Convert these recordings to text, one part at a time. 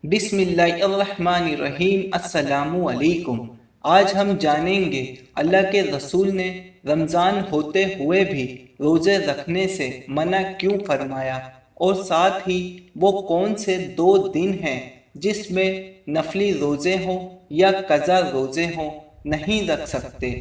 बिस्मिल्लाहिर्रहमानिर्रहीम। अस्सलामु अलैकुम। आज हम जानेंगे अल्लाह के रसूल ने रमज़ान होते हुए भी रोज़े रखने से मना क्यों फरमाया और साथ ही वो कौन से दो दिन हैं जिसमें नफली रोज़े हों या कज़ा रोज़े हों नहीं रख सकते।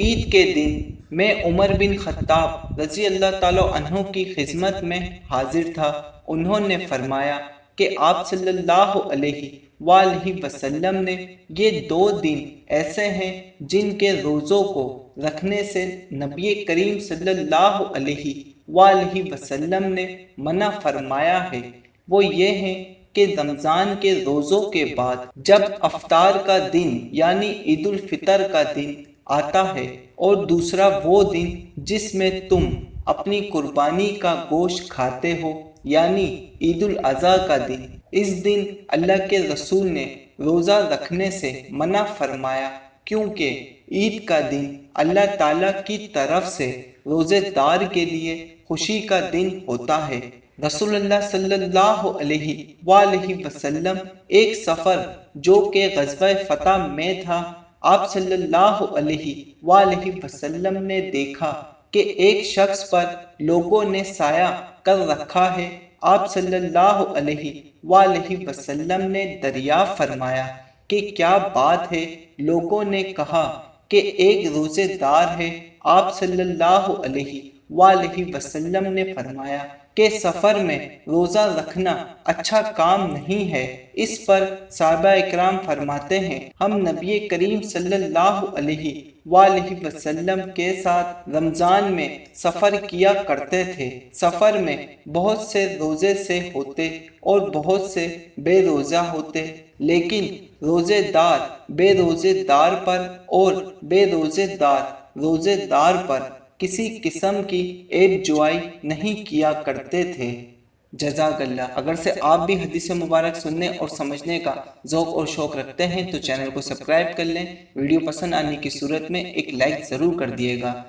ईद के दिन मैं उमर बिन खत्ताब रज़ी अल्लाह ताला अन्हु की खिदमत में हाजिर था। उन्होंने फरमाया कि आप सल्लल्लाहु अलैहि वसल्लम ने ये दो दिन ऐसे हैं जिनके रोज़ों को रखने से नबी करीम सल्लल्लाहु अलैहि वसल्लम ने मना फरमाया है। वो ये हैं कि रमज़ान के रोज़ों के बाद जब अफ्तार का दिन यानी ईद उल फितर का दिन आता है और दूसरा वो दिन जिसमें तुम अपनी कुर्बानी का गोश्त खाते हो यानी ईद उल अज़हा का दिन, इस दिन अल्लाह के रसूल ने रोज़ा रखने से मना फरमाया क्योंकि ईद का दिन अल्लाह ताला की तरफ से रोज़ेदार के लिए खुशी का दिन होता है। रसूलुल्लाह सल्लल्लाहु अलैहि वसल्लम एक सफ़र जो कि ग़ज़वा फ़तह में था, आप सल्लल्लाहु अलैहि वसल्लम ने देखा कि एक शख्स पर लोगों ने साया कर रखा है। आप सल्लल्लाहु अलैहि वसल्लम ने दरियाफ़्त फरमाया कि क्या बात है। लोगों ने कहा कि एक रोज़ेदार है। आप सल्लल्लाहु अलैहि वसल्लम ने फरमाया कि सफ़र में रोज़ा रखना अच्छा काम नहीं है। इस पर सहाबा इकराम फरमाते हैं, हम नबी करीम सल्लल्लाहु अलैहि वसल्लम के साथ रमज़ान में सफ़र किया करते थे। सफ़र में बहुत से रोज़े से होते और बहुत से बेरोज़ा होते, लेकिन रोज़ेदार बेरोज़ेदार पर और बेरोज़ेदार रोज़ेदार पर किसी किस्म की ऐब जुआई नहीं किया करते थे। जज़ाकल्लाह। अगर से आप भी हदीस मुबारक सुनने और समझने का ज़ौक़ और शौक़ रखते हैं तो चैनल को सब्सक्राइब कर लें। वीडियो पसंद आने की सूरत में एक लाइक ज़रूर कर दिएगा।